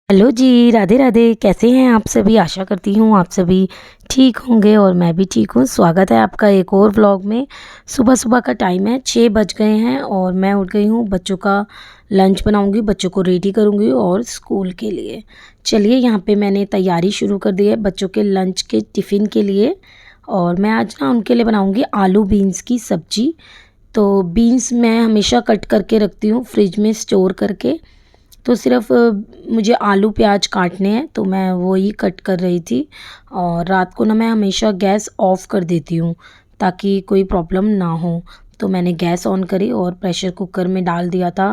Hello जी, राधे राधे। कैसे हैं आप सभी? आशा करती हूँ आप सभी ठीक होंगे और मैं भी ठीक हूँ। स्वागत है आपका एक और व्लॉग में। सुबह-सुबह का टाइम है, 6 बज गए हैं और मैं उठ गई हूँ। बच्चों का लंच बनाऊँगी, बच्चों को रेडी करूँगी और स्कूल के लिए। चलिए यहाँ पे मैंने तैयारी शुरू कर दी है बच्चों के लंच के टिफ़िन के लिए और मैं आज ना उनके लिए बनाऊँगी आलू बीन्स की सब्ज़ी। तो बीन्स मैं हमेशा कट करके रखती हूँ फ्रिज में स्टोर करके। तो सिर्फ़ मुझे आलू प्याज काटने हैं तो मैं वो ही कट कर रही थी और रात को ना मैं हमेशा गैस ऑफ़ कर देती हूँ ताकि कोई प्रॉब्लम ना हो। तो मैंने गैस ऑन करी और प्रेशर कुकर में डाल दिया था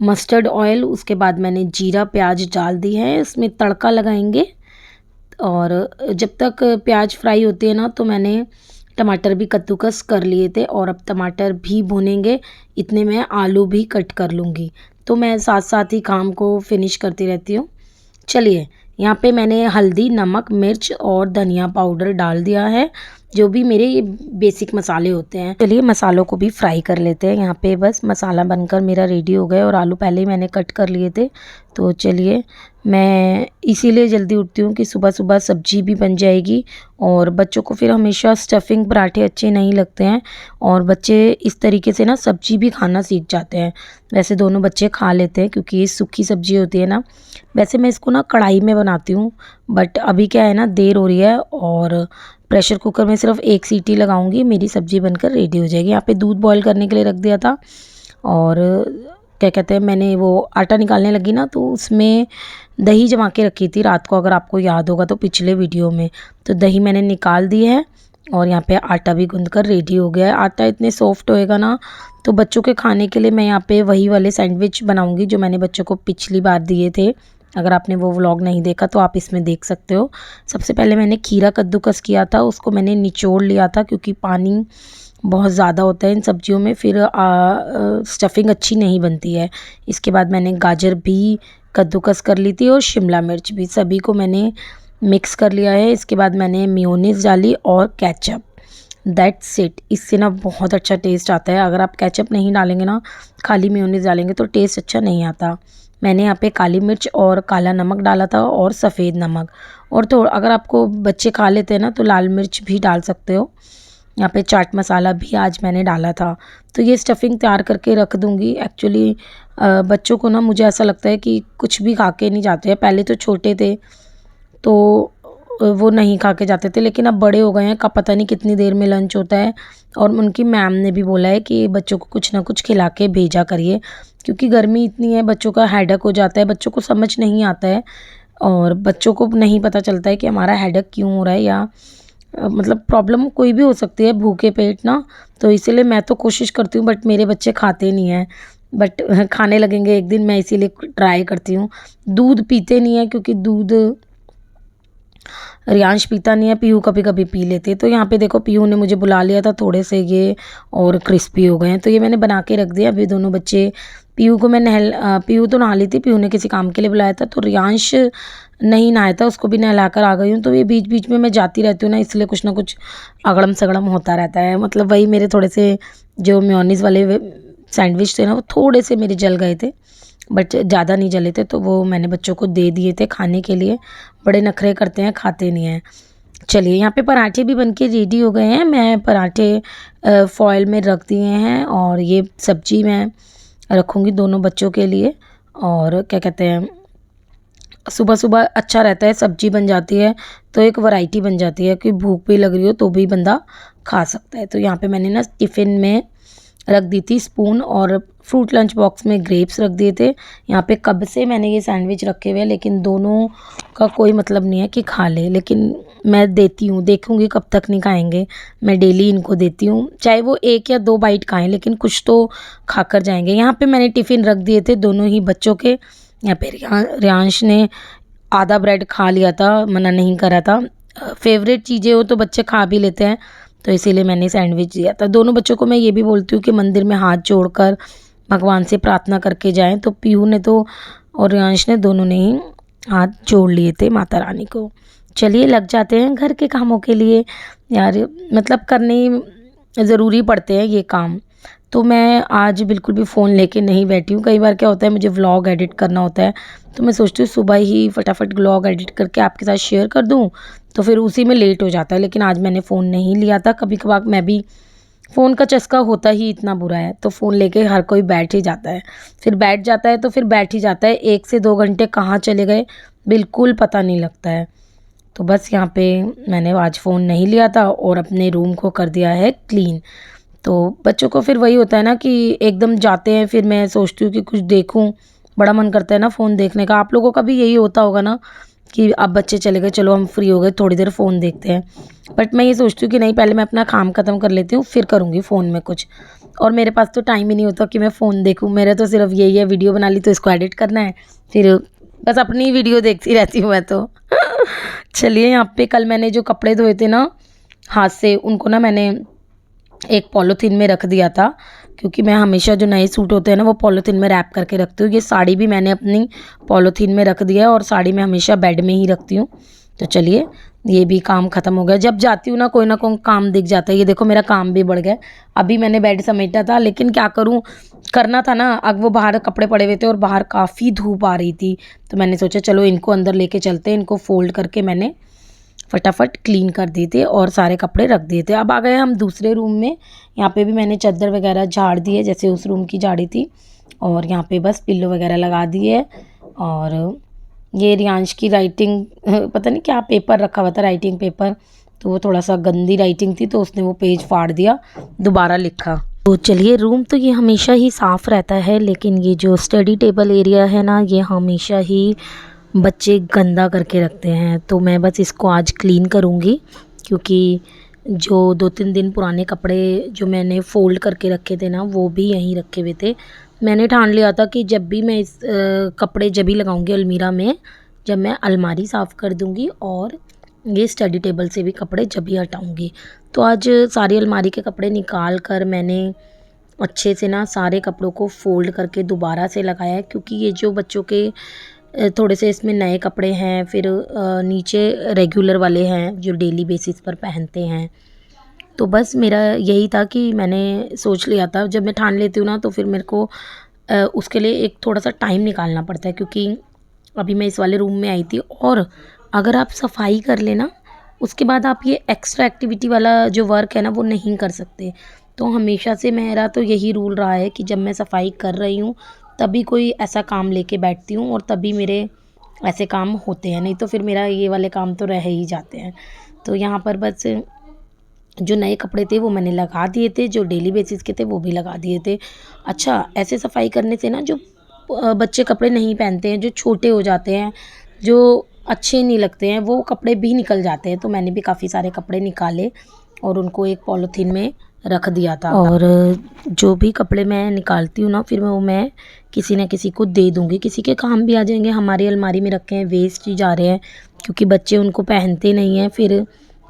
मस्टर्ड ऑयल। उसके बाद मैंने जीरा प्याज डाल दी है, इसमें तड़का लगाएंगे। और जब तक प्याज फ्राई होती है ना तो मैंने टमाटर भी कद्दूकस कर लिए थे और अब टमाटर भी भुनेंगे, इतने में आलू भी कट कर लूँगी। तो मैं साथ साथ ही काम को फिनिश करती रहती हूँ। चलिए यहाँ पे मैंने हल्दी, नमक, मिर्च और धनिया पाउडर डाल दिया है, जो भी मेरे ये बेसिक मसाले होते हैं। चलिए मसालों को भी फ्राई कर लेते हैं। यहाँ पे बस मसाला बनकर मेरा रेडी हो गया और आलू पहले ही मैंने कट कर लिए थे। तो चलिए मैं इसीलिए जल्दी उठती हूँ कि सुबह सुबह सब्जी भी बन जाएगी और बच्चों को फिर हमेशा स्टफिंग पराठे अच्छे नहीं लगते हैं और बच्चे इस तरीके से ना सब्जी भी खाना सीख जाते हैं। वैसे दोनों बच्चे खा लेते हैं क्योंकि ये सूखी सब्जी होती है ना। वैसे मैं इसको ना कढ़ाई में बनाती हूँ, बट अभी क्या है ना देर हो रही है और प्रेशर कुकर में सिर्फ एक सीटी लगाऊंगी, मेरी सब्ज़ी बनकर रेडी हो जाएगी। यहाँ पे दूध बॉईल करने के लिए रख दिया था और क्या कहते हैं मैंने वो आटा निकालने लगी ना तो उसमें दही जमा के रखी थी रात को, अगर आपको याद होगा तो पिछले वीडियो में। तो दही मैंने निकाल दी है और यहाँ पे आटा भी गूंद कर रेडी हो गया है। आटा इतने सॉफ्ट होएगा ना तो बच्चों के खाने के लिए मैं यहाँ पे वही वाले सैंडविच बनाऊंगी जो मैंने बच्चों को पिछली बार दिए थे। अगर आपने वो व्लॉग नहीं देखा तो आप इसमें देख सकते हो। सबसे पहले मैंने खीरा कद्दूकस किया था, उसको मैंने निचोड़ लिया था क्योंकि पानी बहुत ज़्यादा होता है इन सब्जियों में, फिर स्टफिंग अच्छी नहीं बनती है। इसके बाद मैंने गाजर भी कद्दूकस कर ली थी और शिमला मिर्च भी, सभी को मैंने मिक्स कर लिया है। इसके बाद मैंने मेयोनीज़ डाली और केचप। That's it. इससे ना बहुत अच्छा टेस्ट आता है। अगर आप केचप नहीं डालेंगे ना, खाली मेयोनीज़ डालेंगे तो टेस्ट अच्छा नहीं आता। मैंने यहाँ पे काली मिर्च और काला नमक डाला था और सफ़ेद नमक, और तो अगर आपको बच्चे खा लेते हैं ना तो लाल मिर्च भी डाल सकते हो। यहाँ पे चाट मसाला भी आज मैंने डाला था। तो ये स्टफिंग तैयार करके रख दूँगी। एक्चुअली बच्चों को ना मुझे ऐसा लगता है कि कुछ भी खा के नहीं जाते हैं। पहले तो छोटे थे तो वो नहीं खा के जाते थे, लेकिन अब बड़े हो गए हैं, कब पता नहीं कितनी देर में लंच होता है। और उनकी मैम ने भी बोला है कि बच्चों को कुछ ना कुछ खिला के भेजा करिए क्योंकि गर्मी इतनी है, बच्चों का हेडेक हो जाता है, बच्चों को समझ नहीं आता है और बच्चों को नहीं पता चलता है कि हमारा हेडेक क्यों हो रहा है या मतलब प्रॉब्लम कोई भी हो सकती है भूखे पेट ना। तो इसीलिए मैं तो कोशिश करती हूँ, बट मेरे बच्चे खाते नहीं हैं। बट खाने लगेंगे एक दिन, मैं इसीलिए ट्राई करती हूँ। दूध पीते नहीं है क्योंकि दूध रियांश पीता नहीं है, पीहू कभी कभी पी लेते। तो यहाँ पे देखो पीहू ने मुझे बुला लिया था, थोड़े से ये और क्रिस्पी हो गए हैं तो ये मैंने बना के रख दिया। अभी दोनों बच्चे, पीहू को मैं पीहू तो नहा ली थी, पीहू ने किसी काम के लिए बुलाया था, तो रियांश नहीं नहाया था, उसको भी नहला कर आ गई हूँ। तो ये बीच बीच में मैं जाती रहती हूँ ना, इसलिए कुछ ना कुछ अगड़म सगड़म होता रहता है। मतलब वही मेरे थोड़े से जो मेयोनीज़ वाले सैंडविच थे ना वो थोड़े से मेरे जल गए थे, बट ज़्यादा नहीं जले थे, तो वो मैंने बच्चों को दे दिए थे खाने के लिए। बड़े नखरे करते हैं, खाते नहीं हैं। चलिए यहाँ पे पराठे भी बनके रेडी हो गए हैं। मैं पराठे फॉयल में रख दिए हैं और ये सब्जी मैं रखूँगी दोनों बच्चों के लिए। और क्या कहते हैं, सुबह सुबह अच्छा रहता है, सब्जी बन जाती है तो एक वैरायटी बन जाती है कि भूख भी लग रही हो तो भी बंदा खा सकता है। तो यहाँ पे मैंने ना टिफ़िन में रख दी थी स्पून और फ्रूट लंच बॉक्स में ग्रेप्स रख दिए थे। यहाँ पे कब से मैंने ये सैंडविच रखे हुए हैं, लेकिन दोनों का कोई मतलब नहीं है कि खा ले, लेकिन मैं देती हूँ, देखूँगी कब तक नहीं खाएंगे। मैं डेली इनको देती हूँ, चाहे वो 1 या 2 बाइट खाएं लेकिन कुछ तो खाकर जाएंगे। यहाँ पे मैंने टिफ़िन रख दिए थे दोनों ही बच्चों के। यहाँ पे रियांश ने आधा ब्रेड खा लिया था, मना नहीं करा था। फेवरेट चीज़ें हो तो बच्चे खा भी लेते हैं, तो इसीलिए मैंने सैंडविच दिया था। दोनों बच्चों को मैं ये भी बोलती हूँ कि मंदिर में हाथ जोड़कर भगवान से प्रार्थना करके जाएं। तो पीहू ने तो और रियांश ने दोनों ने ही हाथ जोड़ लिए थे माता रानी को। चलिए लग जाते हैं घर के कामों के लिए यार, मतलब करने ज़रूरी पड़ते हैं ये काम। तो मैं आज बिल्कुल भी फ़ोन लेके नहीं बैठी हूँ। कई बार क्या होता है, मुझे व्लॉग एडिट करना होता है, तो मैं सोचती हूँ सुबह ही फटाफट व्लॉग एडिट करके आपके साथ शेयर कर दूँ, तो फिर उसी में लेट हो जाता है। लेकिन आज मैंने फ़ोन नहीं लिया था। कभी कभार मैं भी, फ़ोन का चस्का होता ही इतना बुरा है, तो फ़ोन लेके हर कोई बैठ ही जाता है। फिर बैठ जाता है तो फिर बैठ ही जाता है, 1 से 2 घंटे कहाँ चले गए बिल्कुल पता नहीं लगता है। तो बस यहाँ पे मैंने आज फ़ोन नहीं लिया था और अपने रूम को कर दिया है क्लीन। तो बच्चों को फिर वही होता है ना कि एकदम जाते हैं, फिर मैं सोचती हूँ कि कुछ देखूँ, बड़ा मन करता है ना फ़ोन देखने का। आप लोगों का भी यही होता होगा ना कि अब बच्चे चले गए, चलो हम फ्री हो गए, थोड़ी देर फ़ोन देखते हैं। बट मैं ये सोचती हूँ कि नहीं, पहले मैं अपना काम ख़त्म कर लेती हूँ, फिर करूँगी फ़ोन में कुछ। और मेरे पास तो टाइम ही नहीं होता कि मैं फ़ोन देखूँ। मेरा तो सिर्फ यही है, वीडियो बना ली तो इसको एडिट करना है, फिर बस अपनी वीडियो देखती रहती हूँ मैं तो। चलिए, यहाँ पे कल मैंने जो कपड़े धोए थे ना हाथ से, उनको ना मैंने एक पॉलीथीन में रख दिया था, क्योंकि मैं हमेशा जो नए सूट होते हैं ना वो पॉलीथीन में रैप करके रखती हूँ। ये साड़ी भी मैंने अपनी पॉलीथीन में रख दिया है और साड़ी मैं हमेशा बेड में ही रखती हूँ। तो चलिए, ये भी काम ख़त्म हो गया। जब जाती हूँ ना कोई काम दिख जाता है। ये देखो, मेरा काम भी बढ़ गया। अभी मैंने बेड समेटा था, लेकिन क्या करूँ, करना था ना। अब वो बाहर कपड़े पड़े हुए थे और बाहर काफ़ी धूप आ रही थी, तो मैंने सोचा चलो इनको अंदर लेके चलते हैं। इनको फ़ोल्ड करके मैंने फटाफट क्लीन कर दिए थे और सारे कपड़े रख दिए थे। अब आ गए हम दूसरे रूम में। यहाँ पे भी मैंने चादर वगैरह झाड़ दी है, जैसे उस रूम की झाड़ी थी। और यहाँ पे बस पिल्लो वगैरह लगा दिए। और ये रियांश की राइटिंग, पता नहीं क्या पेपर रखा हुआ था, राइटिंग पेपर, तो वो थोड़ा सा गंदी राइटिंग थी, तो उसने वो पेज फाड़ दिया, दोबारा लिखा। तो चलिए, रूम तो ये हमेशा ही साफ़ रहता है, लेकिन ये जो स्टडी टेबल एरिया है ना, ये हमेशा ही बच्चे गंदा करके रखते हैं। तो मैं बस इसको आज क्लीन करूँगी, क्योंकि जो 2-3 दिन पुराने कपड़े जो मैंने फ़ोल्ड करके रखे थे ना, वो भी यहीं रखे हुए थे। मैंने ठान लिया था कि जब भी मैं इस कपड़े जब भी लगाऊंगी अलमीरा में, जब मैं अलमारी साफ़ कर दूंगी, और ये स्टडी टेबल से भी कपड़े जब भी हटाऊंगी। तो आज सारी अलमारी के कपड़े निकाल कर मैंने अच्छे से ना सारे कपड़ों को फ़ोल्ड करके दोबारा से लगाया है, क्योंकि ये जो बच्चों के थोड़े से इसमें नए कपड़े हैं, फिर नीचे रेगुलर वाले हैं जो डेली बेसिस पर पहनते हैं। तो बस मेरा यही था कि मैंने सोच लिया था, जब मैं ठान लेती हूँ ना तो फिर मेरे को उसके लिए एक थोड़ा सा टाइम निकालना पड़ता है, क्योंकि अभी मैं इस वाले रूम में आई थी। और अगर आप सफाई कर लेना, उसके बाद आप ये एक्स्ट्रा एक्टिविटी वाला जो वर्क है ना वो नहीं कर सकते। तो हमेशा से मेरा तो यही रूल रहा है कि जब मैं सफाई कर रही हूँ तभी कोई ऐसा काम लेके बैठती हूँ, और तभी मेरे ऐसे काम होते हैं, नहीं तो फिर मेरा ये वाले काम तो रह ही जाते हैं। तो यहाँ पर बस जो नए कपड़े थे वो मैंने लगा दिए थे, जो डेली बेसिस के थे वो भी लगा दिए थे। अच्छा, ऐसे सफाई करने से ना जो बच्चे कपड़े नहीं पहनते हैं, जो छोटे हो जाते हैं, जो अच्छे नहीं लगते हैं, वो कपड़े भी निकल जाते हैं। तो मैंने भी काफ़ी सारे कपड़े निकाले और उनको एक पॉलीथीन में रख दिया था। और जो भी कपड़े मैं निकालती हूँ ना, फिर मैं किसी न किसी को दे दूँगी, किसी के काम भी आ जाएंगे। हमारी अलमारी में रखे हैं, वेस्ट ही जा रहे हैं, क्योंकि बच्चे उनको पहनते नहीं हैं, फिर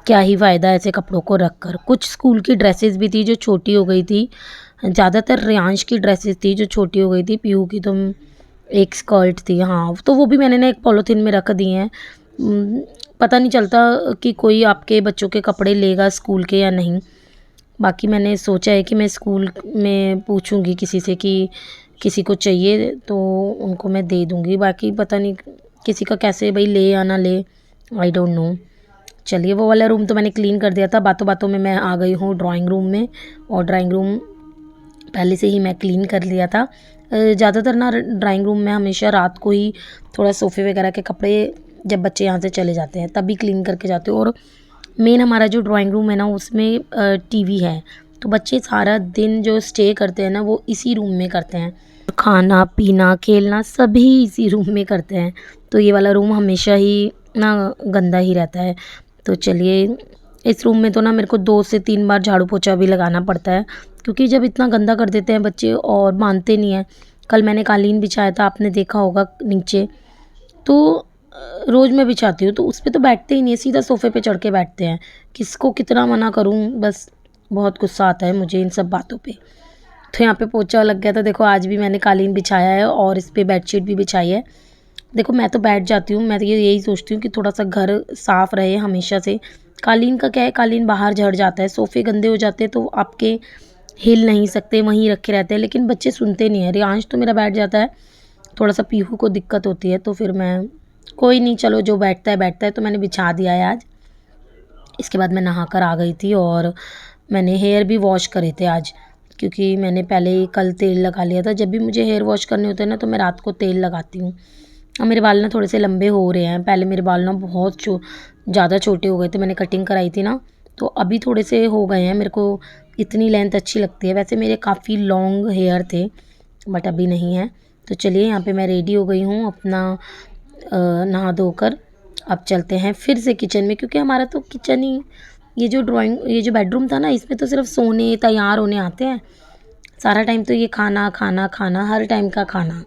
क्या ही फ़ायदा ऐसे कपड़ों को रख कर। कुछ स्कूल की ड्रेसेस भी थी जो छोटी हो गई थी, ज़्यादातर रियांश की ड्रेसेस थी जो छोटी हो गई थी। पीहू की तो एक स्कर्ट थी, हाँ, तो वो भी मैंने ना एक पॉलीथीन में रख दी हैं। पता नहीं चलता कि कोई आपके बच्चों के कपड़े लेगा स्कूल के या नहीं। बाकी मैंने सोचा है कि मैं स्कूल में पूछूंगी किसी से कि किसी को चाहिए तो उनको मैं दे दूंगी। बाकी पता नहीं किसी का कैसे भाई ले या ना ले, आई डोंट नो। चलिए, वो वाला रूम तो मैंने क्लीन कर दिया था। बातों बातों में मैं आ गई हूँ ड्राइंग रूम में, और ड्राइंग रूम पहले से ही मैं क्लीन कर लिया था। ज़्यादातर ना ड्राइंग रूम में हमेशा रात को ही थोड़ा सोफ़े वगैरह के कपड़े, जब बच्चे यहाँ से चले जाते हैं तभी क्लीन करके जाते हो। और मेन हमारा जो ड्राइंग रूम है ना, उसमें टीवी है, तो बच्चे सारा दिन जो स्टे करते हैं ना वो इसी रूम में करते हैं। खाना पीना खेलना सभी इसी रूम में करते हैं, तो ये वाला रूम हमेशा ही ना गंदा ही रहता है। तो चलिए, इस रूम में तो ना मेरे को 2 से 3 बार झाड़ू पोछा भी लगाना पड़ता है, क्योंकि जब इतना गंदा कर देते हैं बच्चे और मानते नहीं हैं। कल मैंने कालीन बिछाया था, आपने देखा होगा नीचे, तो रोज़ मैं बिछाती हूँ तो उस पे तो बैठते ही नहीं है, सीधा सोफ़े पे चढ़ के बैठते हैं। किसको कितना मना करूँ, बस बहुत गुस्सा आता है मुझे इन सब बातों पे। तो यहाँ पे पोछा लग गया था, देखो आज भी मैंने कालीन बिछाया है और इस पे बेडशीट भी बिछाई है। देखो, मैं तो बैठ जाती हूँ, मैं तो यही सोचती हूँ कि थोड़ा सा घर साफ़ रहे हमेशा से। कालीन का क्या है, कालीन बाहर झड़ जाता है, सोफ़े गंदे हो जाते हैं तो आपके हिल नहीं सकते, वहीं रखे रहते हैं, लेकिन बच्चे सुनते नहीं हैं। रियांश तो मेरा बैठ जाता है, थोड़ा सा पीहू को दिक्कत होती है, तो फिर मैं कोई नहीं, चलो जो बैठता है, तो मैंने बिछा दिया है आज। इसके बाद मैं नहा कर आ गई थी और मैंने हेयर भी वॉश करे थे आज, क्योंकि मैंने पहले ही कल तेल लगा लिया था। जब भी मुझे हेयर वॉश करने होते हैं ना, तो मैं रात को तेल लगाती हूँ। अब मेरे बाल ना थोड़े से लंबे हो रहे हैं, पहले मेरे बाल ना बहुत ज़्यादा छोटे हो गए थे, मैंने कटिंग कराई थी ना, तो अभी थोड़े से हो गए हैं। मेरे को इतनी लेंथ अच्छी लगती है, वैसे मेरे काफ़ी लॉन्ग हेयर थे बट अभी नहीं है। तो चलिए, यहाँ पे मैं रेडी हो गई हूँ अपना नहा धोकर। अब चलते हैं फिर से किचन में, क्योंकि हमारा तो किचन ही, ये जो बेडरूम था ना, इसमें तो सिर्फ सोने तैयार होने आते हैं। सारा टाइम तो ये खाना खाना खाना, हर टाइम का खाना।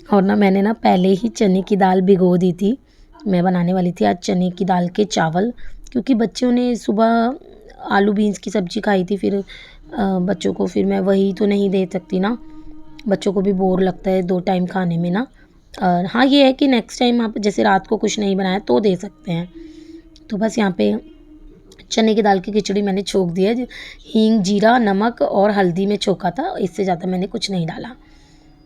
और ना मैंने ना पहले ही चने की दाल भिगो दी थी। मैं बनाने वाली थी आज चने की दाल के चावल, क्योंकि बच्चों ने सुबह आलू बीन्स की सब्ज़ी खाई थी। फिर बच्चों को फिर मैं वही तो नहीं दे सकती ना, बच्चों को भी बोर लगता है 2 टाइम खाने में ना। और हाँ, ये है कि नेक्स्ट टाइम आप जैसे रात को कुछ नहीं बनाया तो दे सकते हैं। तो बस यहाँ पे चने की दाल की खिचड़ी मैंने छोंक दिया है। हींग, जीरा, नमक और हल्दी में छोंका था, इससे ज़्यादा मैंने कुछ नहीं डाला।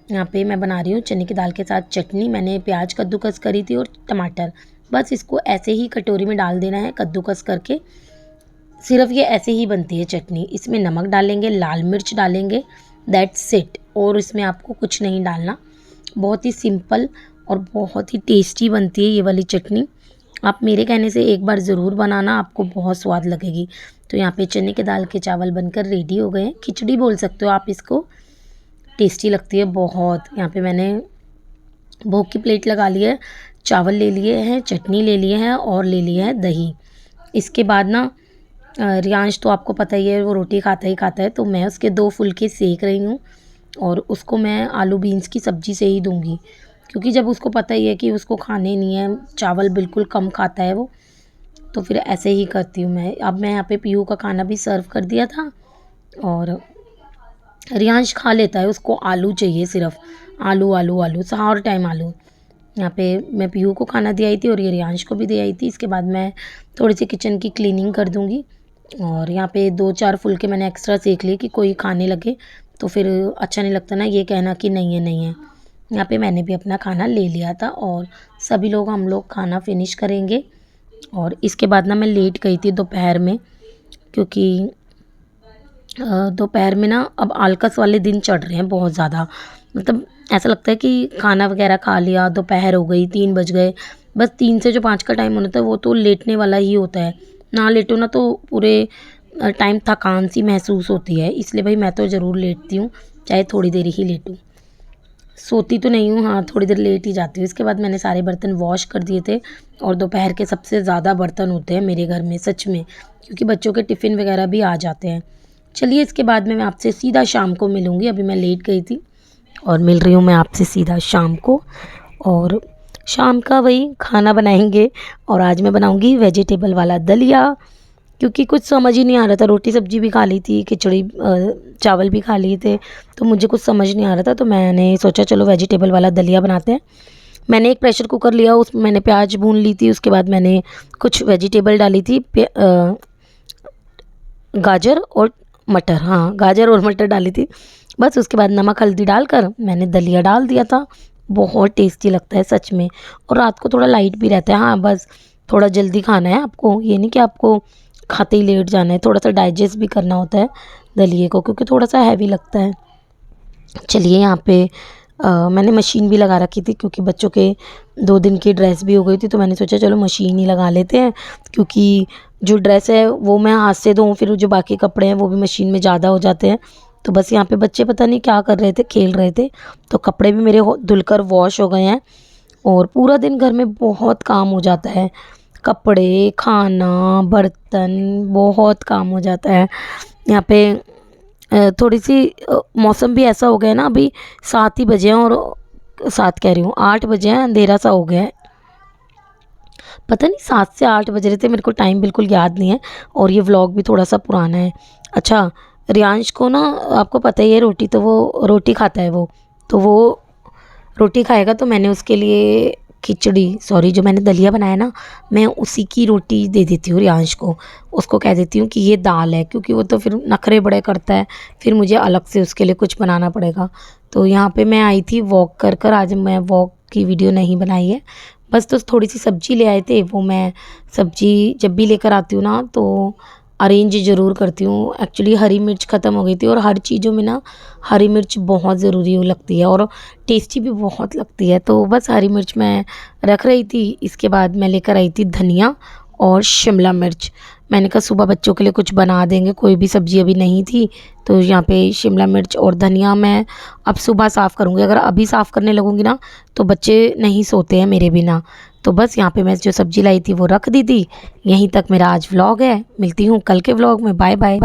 यहाँ पे मैं बना रही हूँ चने की दाल के साथ चटनी। मैंने प्याज कद्दूकस करी थी और टमाटर, बस इसको ऐसे ही कटोरी में डाल देना है कद्दूकस करके। सिर्फ ये ऐसे ही बनती है चटनी। इसमें नमक डालेंगे, लाल मिर्च डालेंगे, दैट्स इट। और इसमें आपको कुछ नहीं डालना। बहुत ही सिंपल और बहुत ही टेस्टी बनती है ये वाली चटनी। आप मेरे कहने से एक बार ज़रूर बनाना, आपको बहुत स्वाद लगेगी। तो यहाँ पे चने के दाल के चावल बनकर रेडी हो गए हैं। खिचड़ी बोल सकते हो आप इसको, टेस्टी लगती है बहुत। यहाँ पे मैंने भोग की प्लेट लगा ली है, चावल ले लिए हैं, चटनी ले लिए हैं और ले लिया है दही। इसके बाद ना रियांश तो आपको पता ही है, वो रोटी खाता है, तो मैं उसके 2 फुलके सेक रही हूँ और उसको मैं आलू बीन्स की सब्ज़ी से ही दूँगी, क्योंकि जब उसको पता ही है कि उसको खाने नहीं है, चावल बिल्कुल कम खाता है वो, तो फिर ऐसे ही करती हूँ मैं। अब मैं यहाँ पे पीहू का खाना भी सर्व कर दिया था और रियांश खा लेता है, उसको आलू चाहिए सिर्फ, आलू आलू आलू, हर टाइम आलू। यहाँ पे मैं पीहू को खाना दे आई थी और ये रियांश को भी दे आई थी। इसके बाद मैं थोड़ी सी किचन की क्लीनिंग कर दूँगी। और यहाँ पे 2-4 फुलके मैंने एक्स्ट्रा सेक लिए कि कोई खाने लगे तो फिर अच्छा नहीं लगता ना, ये कहना कि नहीं है नहीं है। यहाँ पे मैंने भी अपना खाना ले लिया था और सभी लोग हम लोग खाना फिनिश करेंगे। और इसके बाद ना मैं लेट गई थी दोपहर में, क्योंकि दोपहर में ना अब आलकस वाले दिन चढ़ रहे हैं बहुत ज़्यादा। मतलब ऐसा लगता है कि खाना वगैरह खा लिया, दोपहर हो गई, 3 बज गए, बस 3 से जो 5 का टाइम होता है वो तो लेटने वाला ही होता है। ना लेटो ना तो पूरे टाइम थकान सी महसूस होती है, इसलिए भाई मैं तो ज़रूर लेटती हूँ, चाहे थोड़ी देर ही लेटूँ। सोती तो नहीं हूँ, हाँ थोड़ी देर लेट ही जाती हूँ। इसके बाद मैंने सारे बर्तन वॉश कर दिए थे और दोपहर के सबसे ज़्यादा बर्तन होते हैं मेरे घर में सच में, क्योंकि बच्चों के टिफ़िन वगैरह भी आ जाते हैं। चलिए, इसके बाद में मैं आपसे सीधा शाम को मिलूँगी। अभी मैं लेट गई थी और मिल रही हूँ मैं आपसे सीधा शाम को। और शाम का वही खाना बनाएंगे और आज मैं बनाऊँगी वेजिटेबल वाला दलिया, क्योंकि कुछ समझ ही नहीं आ रहा था। रोटी सब्ज़ी भी खा ली थी, खिचड़ी चावल भी खा लिए थे, तो मुझे कुछ समझ नहीं आ रहा था, तो मैंने सोचा चलो वेजिटेबल वाला दलिया बनाते हैं। मैंने एक प्रेशर कुकर लिया, उसमें मैंने प्याज भून ली थी, उसके बाद मैंने कुछ वेजिटेबल डाली थी, गाजर और मटर, हाँ गाजर और मटर डाली थी। बस उसके बाद नमक हल्दी डालकर मैंने दलिया डाल दिया था। बहुत टेस्टी लगता है सच में, और रात को थोड़ा लाइट भी रहता है। हाँ बस थोड़ा जल्दी खाना है आपको, ये नहीं कि आपको खाते ही लेट जाना है, थोड़ा सा डाइजेस्ट भी करना होता है दलिए को, क्योंकि थोड़ा सा हैवी लगता है। चलिए, यहाँ पे मैंने मशीन भी लगा रखी थी, क्योंकि बच्चों के 2 दिन की ड्रेस भी हो गई थी, तो मैंने सोचा चलो मशीन ही लगा लेते हैं, क्योंकि जो ड्रेस है वो मैं हाथ से धोऊँ, फिर जो बाकी कपड़े हैं वो भी मशीन में ज़्यादा हो जाते हैं। तो बस यहाँ पे बच्चे पता नहीं क्या कर रहे थे, खेल रहे थे, तो कपड़े भी मेरे धुलकर वॉश हो गए हैं। और पूरा दिन घर में बहुत काम हो जाता है, कपड़े, खाना, बर्तन, बहुत काम हो जाता है। यहाँ पे थोड़ी सी मौसम भी ऐसा हो गया है ना, अभी 7 ही बजे हैं, और 7 कह रही हूँ 8 बजे हैं, अंधेरा सा हो गया है। पता नहीं 7 से 8 बज रहे थे, मेरे को टाइम बिल्कुल याद नहीं है। और ये व्लॉग भी थोड़ा सा पुराना है। अच्छा, रियांश को ना आपको पता ही है, रोटी खाता है वो, तो वो रोटी खाएगा, तो मैंने उसके लिए खिचड़ी सॉरी जो मैंने दलिया बनाया ना, मैं उसी की रोटी दे देती हूँ रियांश को। उसको कह देती हूँ कि ये दाल है, क्योंकि वो तो फिर नखरे बड़े करता है, फिर मुझे अलग से उसके लिए कुछ बनाना पड़ेगा। तो यहाँ पे मैं आई थी वॉक कर कर, आज मैं वॉक की वीडियो नहीं बनाई है। बस तो थोड़ी सी सब्ज़ी ले आए थे, वो मैं सब्ज़ी जब भी लेकर आती हूँ ना तो अरेंज ज़रूर करती हूँ। एक्चुअली हरी मिर्च ख़त्म हो गई थी, और हर चीज़ों में ना हरी मिर्च बहुत ज़रूरी लगती है और टेस्टी भी बहुत लगती है। तो बस हरी मिर्च मैं रख रही थी। इसके बाद मैं लेकर आई थी धनिया और शिमला मिर्च। मैंने कहा सुबह बच्चों के लिए कुछ बना देंगे, कोई भी सब्ज़ी अभी नहीं थी, तो यहाँ पे शिमला मिर्च और धनिया मैं अब सुबह साफ़ करूँगी। अगर अभी साफ़ करने लगूँगी ना तो बच्चे नहीं सोते हैं मेरे बिना। तो बस यहाँ पे मैं जो सब्ज़ी लाई थी वो रख दी थी। यहीं तक मेरा आज व्लॉग है। मिलती हूँ कल के व्लॉग में। Bye bye.